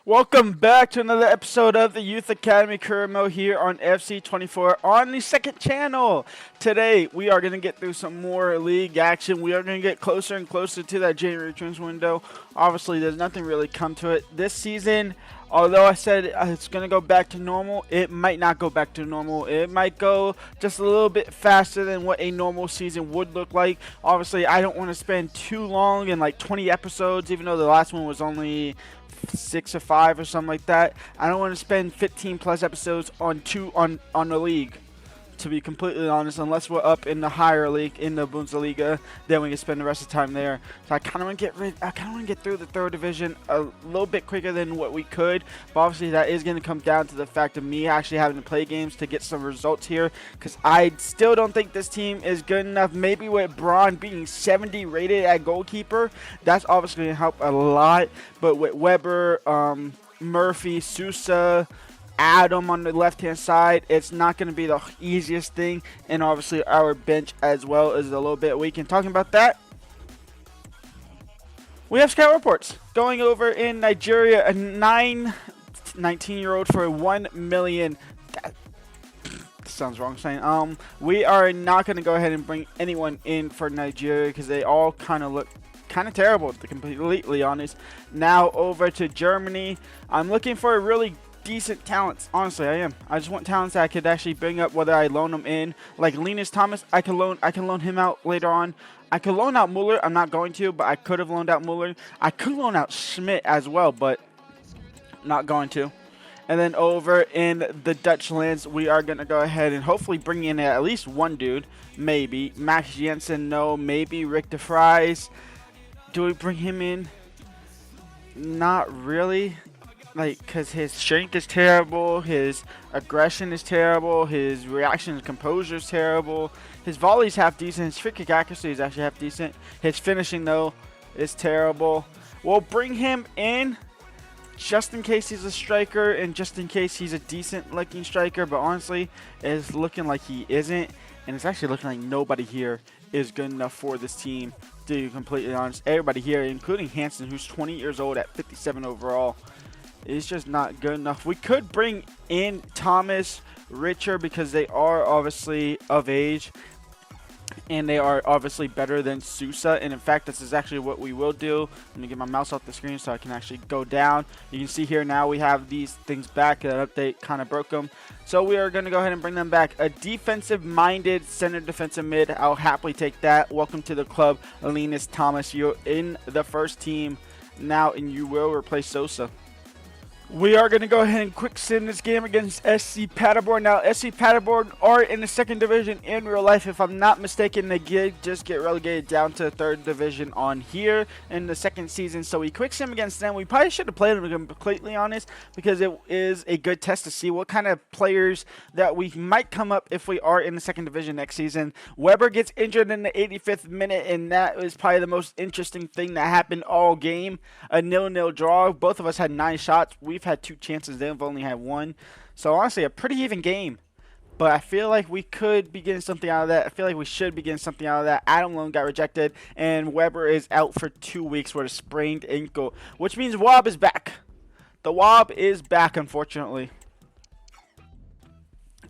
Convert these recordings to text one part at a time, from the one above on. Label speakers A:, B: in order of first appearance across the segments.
A: Welcome back to another episode of the Youth Academy career mode here on FC24 on the second channel. Today we are going to get through some more league action. We are going to get closer and closer to that January transfer window. Obviously there's nothing really come to it this season. Although I said it's going to go back to normal, it might not go back to normal. It might go just a little bit faster than what a normal season would look like. Obviously I don't want to spend too long in like 20 episodes, even though the last one was only 6 or 5 or something like that. I don't want to spend 15 plus episodes on the league, to be completely honest, unless we're up in the higher league in the Bundesliga. Then we can spend the rest of the time there. So I kind of want to get through the third division a little bit quicker than what we could. But obviously that is going to come down to the fact of me actually having to play games to get some results here, because I still don't think this team is good enough. Maybe with Braun being 70 rated at goalkeeper, that's obviously going to help a lot. But with Weber, Murphy, Sousa, Adam on the left hand side, it's not going to be the easiest thing. And obviously our bench as well is a little bit weak. And talking about that, we have scout reports going over in Nigeria. A 19-year-old for 1 million. That sounds wrong saying. We are not going to go ahead and bring anyone in for Nigeria because they all kind of look kind of terrible, to be completely honest. Now over to Germany. I'm looking for a really decent talents. Honestly, I am. I just want talents that I could actually bring up, whether I loan them in. Like Linus Thomas, I can loan him out later on. I could loan out Muller. I'm not going to, but I could have loaned out Muller. I could loan out Schmidt as well, but not going to. And then over in the Dutch lands, we are going to go ahead and hopefully bring in at least one dude. Maybe. Max Jensen, no. Maybe Rick de Vries. Do we bring him in? Not really. Like, because his strength is terrible, his aggression is terrible, his reaction and composure is terrible, his volley's half decent, his free kick accuracy is actually half decent, his finishing, though, is terrible. We'll bring him in just in case he's a striker and just in case he's a decent-looking striker, but honestly, it's looking like he isn't, and it's actually looking like nobody here is good enough for this team, to be completely honest. Everybody here, including Hansen, who's 20 years old at 57 overall, it's just not good enough. We could bring in Thomas, Richard, because they are obviously of age and they are obviously better than Sousa. And in fact, this is actually what we will do. Let me get my mouse off the screen so I can actually go down. You can see here now we have these things back. That update kind of broke them. So we are going to go ahead and bring them back. A defensive-minded center defensive mid. I'll happily take that. Welcome to the club, Linus Thomas. You're in the first team now, and you will replace Sosa. We are going to go ahead and quick sim this game against SC Paderborn. Now, SC Paderborn are in the second division in real life. If I'm not mistaken, they just get relegated down to third division on here in the second season. So we quick sim against them. We probably should have played them, to be completely honest, because it is a good test to see what kind of players that we might come up if we are in the second division next season. Weber gets injured in the 85th minute, and that is probably the most interesting thing that happened all game. A 0-0 draw. Both of us had 9 shots. We've had 2 chances. They've only had 1. So honestly, a pretty even game. But I feel like we could be getting something out of that. I feel like we should be getting something out of that. Adam Lone got rejected, and Weber is out for 2 weeks with a sprained ankle, which means Wob is back. The Wob is back, unfortunately.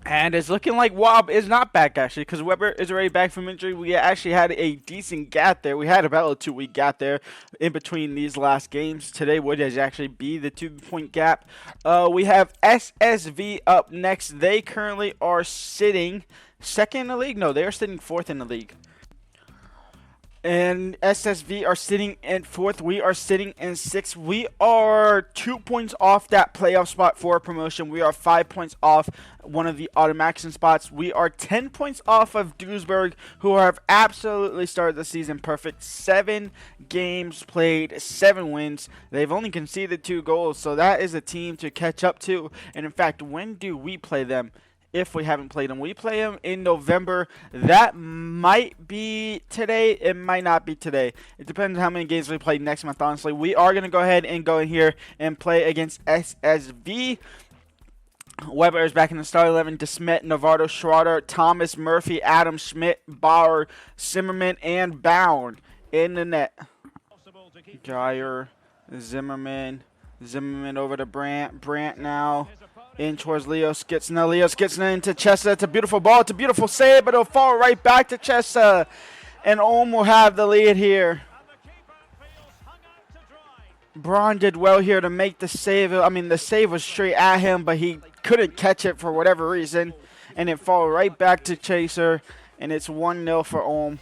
A: And it's looking like Wob is not back, actually, because Weber is already back from injury. We actually had a decent gap there. We had about a 2-week gap there in between these last games. Today would actually be the 2-point gap. We have SSV up next. They currently are sitting second in the league. No, they are sitting 4th in the league. And SSV are sitting in 4th. We are sitting in 6th. We are 2 points off that playoff spot for promotion. We are 5 points off one of the automatic spots. We are 10 points off of Duisburg, who have absolutely started the season perfect. 7 games played, 7 wins. They've only conceded 2 goals, so that is a team to catch up to. And in fact, when do we play them? If we haven't played them, we play them in November. That might be today. It might not be today. It depends on how many games we play next month, honestly. We are going to go ahead and go in here and play against SSV. Weber is back in the start 11. DeSmet, Novardo, Schroeder, Thomas, Murphy, Adam, Schmidt, Bauer, Zimmerman, and Bound in the net. Geyer, Zimmerman, Zimmerman over to Brandt. Brandt now in towards Leo Skitsna. Leo Skitsna into Chessa. It's a beautiful ball. It's a beautiful save, but it'll fall right back to Chessa. And Ulm will have the lead here. Braun did well here to make the save. I mean, the save was straight at him, but he couldn't catch it for whatever reason. And it fall right back to Chaser. And it's 1-0 for Ulm.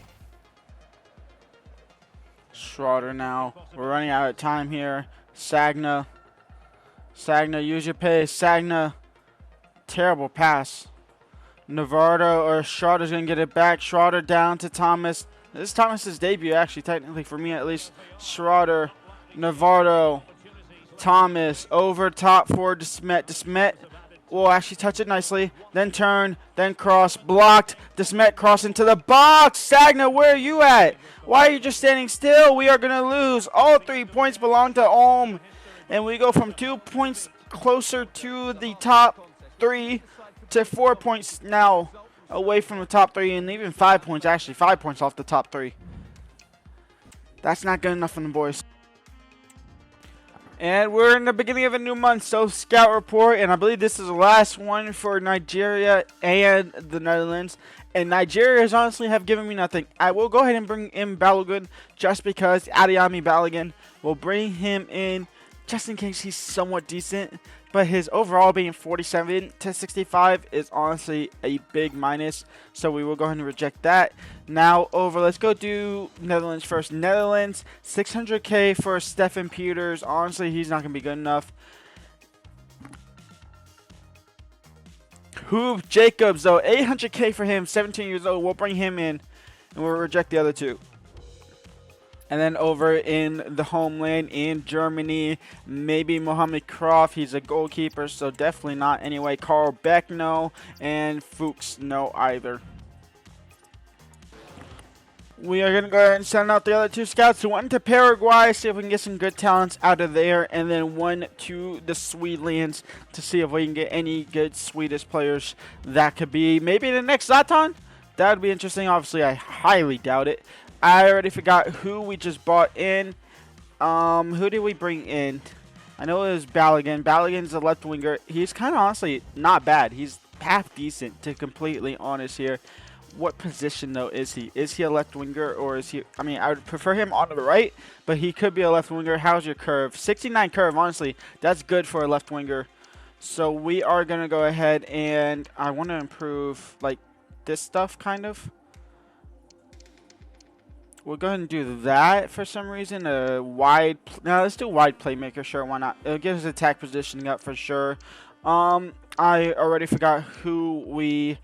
A: Schroeder now. We're running out of time here. Sagna. Sagna, use your pace. Sagna. Terrible pass. Navarro or Schroeder's going to get it back. Schroeder down to Thomas. This is Thomas's debut, actually, technically, for me at least. Schroeder. Navarro. Thomas. Over top for DeSmet. DeSmet will actually touch it nicely. Then turn. Then cross. Blocked. DeSmet cross into the box. Sagna, where are you at? Why are you just standing still? We are going to lose. All 3 points belong to Ulm. And we go from 2 points closer to the top 3 to 4 points now away from the top 3. And even 5 points, actually. 5 points off the top 3. That's not good enough for the boys. And we're in the beginning of a new month, so scout report, and I believe this is the last one for Nigeria and the Netherlands. And Nigeria has honestly have given me nothing. I will go ahead and bring in Balogun just because Adeyemi Balogun will bring him in just in case he's somewhat decent. But his overall being 47 to 65 is honestly a big minus. So we will go ahead and reject that. Now over, let's go do Netherlands first. Netherlands, 600K for Stefan Peters. Honestly, he's not going to be good enough. Hoop Jacobs, though, 800K for him, 17 years old. We'll bring him in, and we'll reject the other two. And then over in the homeland in Germany, maybe Mohamed Croft. He's a goalkeeper, so definitely not. Anyway, Carl Beck, no. And Fuchs, no either. We are going to go ahead and send out the other two scouts. One to Paraguay, see if we can get some good talents out of there. And then one to the Swedelands to see if we can get any good Swedish players. That could be maybe the next Zlatan. That would be interesting. Obviously, I highly doubt it. I already forgot who we just bought in. Who did we bring in? I know it was Balogun. Balogun's a left winger. He's kind of honestly not bad. He's half decent, to completely honest here. What position, though, is he? Is he a left winger or is he... I mean, I would prefer him on the right, but he could be a left winger. How's your curve? 69 curve, honestly. That's good for a left winger. So we are going to go ahead and I want to improve, like, this stuff, kind of. We'll go ahead and do that for some reason. A wide... No, let's do wide playmaker. Sure, why not? It'll get his attack positioning up for sure. I already forgot who we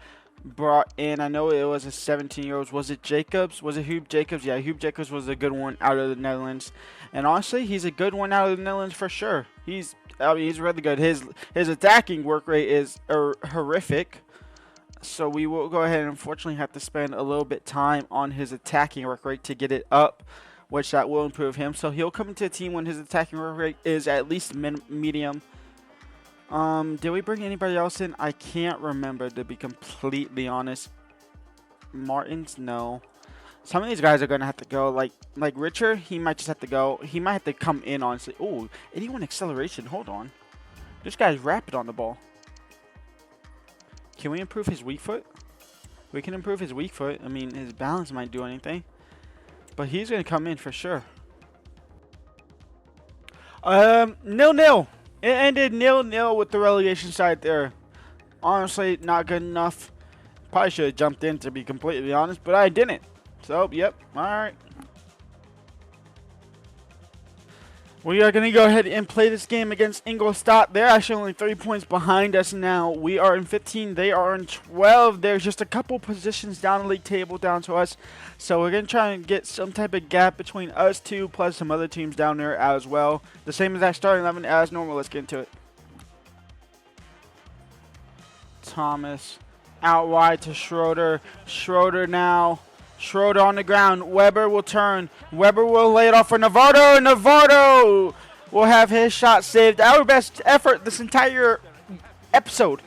A: brought in. I know it was a 17-year-old. Was it Jacobs? Was it Hugh Jacobs? Yeah, Hugh Jacobs was a good one out of the Netherlands. And honestly, he's a good one out of the Netherlands for sure. He's really good. His attacking work rate is horrific. So we will go ahead and unfortunately have to spend a little bit time on his attacking work rate to get it up, which that will improve him. So he'll come into a team when his attacking work rate is at least medium. Did we bring anybody else in? I can't remember, to be completely honest. Martins, no. Some of these guys are gonna have to go. Like Richard, he might just have to go. He might have to come in, honestly. Oh, 81 acceleration. Hold on. This guy's rapid on the ball. Can we improve his weak foot? We can improve his weak foot. I mean, his balance might do anything. But he's going to come in for sure. 0-0. It ended 0-0 with the relegation side there. Honestly, not good enough. Probably should have jumped in, to be completely honest. But I didn't. So, yep. All right. We are going to go ahead and play this game against Ingolstadt. They're actually only 3 points behind us now. We are in 15. They are in 12. There's just a couple positions down the league table down to us. So we're going to try and get some type of gap between us two plus some other teams down there as well. The same as that starting 11 as normal. Let's get into it. Thomas out wide to Schroeder. Schroeder now. Schroeder on the ground. Weber will turn. Weber will lay it off for Navarro. Navarro will have his shot saved. Our best effort this entire episode.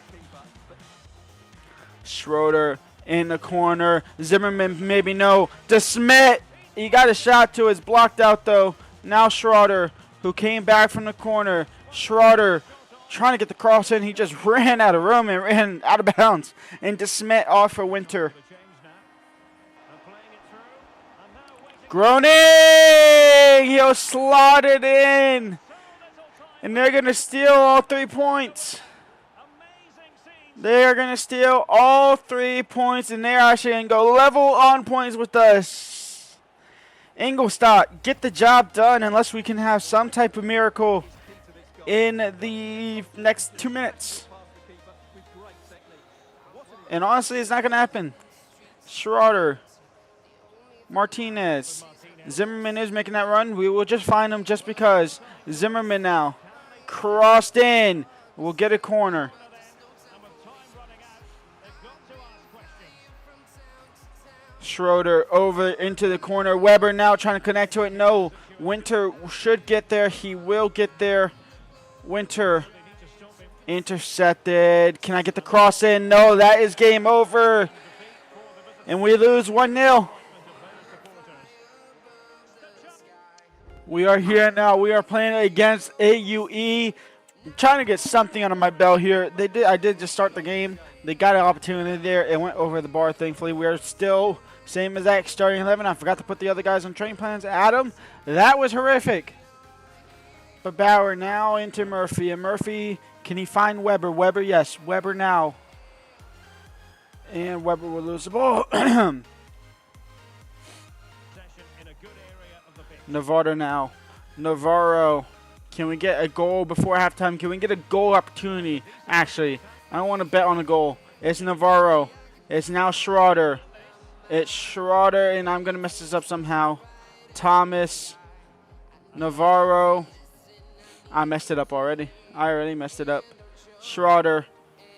A: Schroeder in the corner. Zimmerman maybe no. DeSmet. He got a shot to. It's blocked out though. Now Schroeder, who came back from the corner. Schroeder trying to get the cross in. He just ran out of room and ran out of bounds. And DeSmet off for Winter. Groening! He'll slot it in. And they're going to steal all 3 points. They are going to steal all 3 points, and they're actually going to go level on points with us. Ingolstadt, get the job done unless we can have some type of miracle in the next 2 minutes. And honestly, it's not going to happen. Schroeder, Martinez, Zimmerman is making that run. We will just find him just because. Zimmerman now. Crossed in. We'll get a corner. Schroeder over into the corner. Weber now trying to connect to it. No. Winter should get there. He will get there. Winter intercepted. Can I get the cross in? No, that is game over. And we lose 1-0. We are here now. We are playing against AUE. I'm trying to get something under my belt here. I did just start the game. They got an opportunity there. It went over the bar, thankfully. We are still same exact starting 11. I forgot to put the other guys on training plans. Adam, that was horrific. But Bauer now into Murphy. And Murphy, can he find Weber? Weber, yes. Weber now. And Weber will lose the ball. Navarro now. Navarro. Can we get a goal before halftime? Can we get a goal opportunity? Actually, I don't want to bet on a goal. It's Navarro. It's now Schroeder. It's Schroeder, and I'm going to mess this up somehow. Thomas. Navarro. I messed it up already. I already messed it up. Schroeder.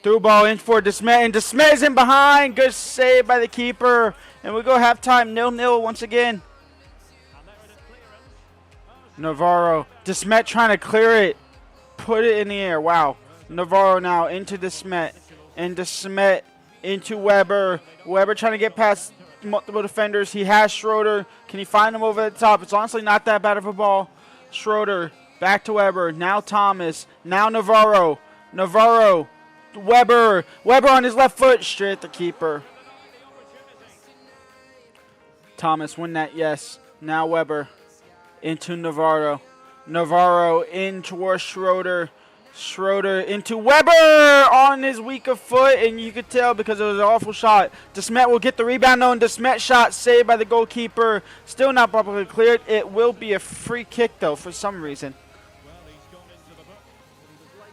A: Through ball in for DeSmet, and DeSmet is in behind. Good save by the keeper. And we go halftime 0-0 once again. Navarro. DeSmet trying to clear it. Put it in the air. Wow. Navarro now into DeSmet. And DeSmet into Weber. Weber trying to get past multiple defenders. He has Schroeder. Can he find him over the top? It's honestly not that bad of a ball. Schroeder. Back to Weber. Now Thomas. Now Navarro. Navarro. Weber. Weber on his left foot. Straight at the keeper. Thomas win that. Yes. Now Weber. Into Navarro. Navarro in towards Schroeder. Schroeder into Weber on his weaker foot, and you could tell because it was an awful shot. DeSmet will get the rebound though, and DeSmet shot saved by the goalkeeper. Still not properly cleared. It will be a free kick though for some reason.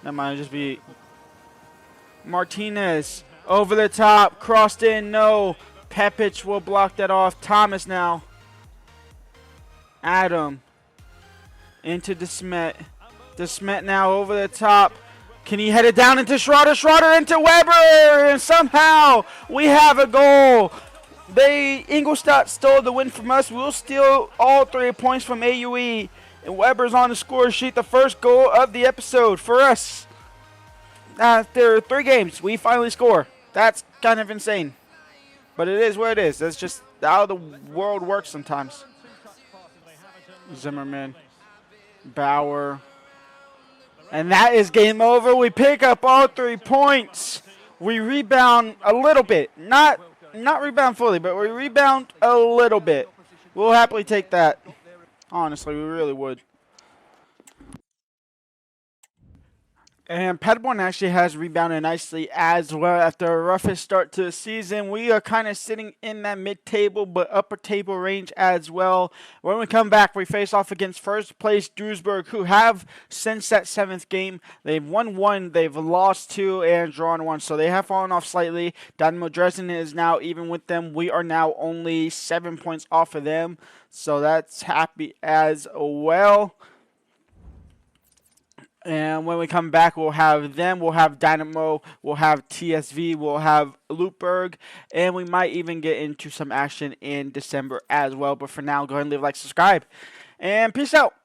A: That might just be Martinez over the top, crossed in. No, Pepic will block that off. Thomas now. Adam into DeSmet. DeSmet now over the top. Can he head it down into Schroeder? Schroeder into Weber, and somehow we have a goal. Ingolstadt stole the win from us. We'll steal all 3 points from AUE, and Weber's on the score sheet. The first goal of the episode for us. After 3 games, we finally score. That's kind of insane, but it is what it is. That's just how the world works sometimes. Zimmerman, Bauer, and that is game over. We pick up all 3 points. We rebound a little bit, not rebound fully, but we rebound a little bit. We'll happily take that. Honestly, we really would. And Paderborn actually has rebounded nicely as well after a roughest start to the season. We are kind of sitting in that mid-table but upper table range as well. When we come back, we face off against first place Duisburg, who have since that 7th game. They've won 1, they've lost 2, and drawn 1. So they have fallen off slightly. Dynamo Dresden is now even with them. We are now only 7 points off of them. So that's happy as well. And when we come back, we'll have them, we'll have Dynamo, we'll have TSV, we'll have Lutberg, and we might even get into some action in December as well. But for now, go ahead and leave a like, subscribe, and peace out.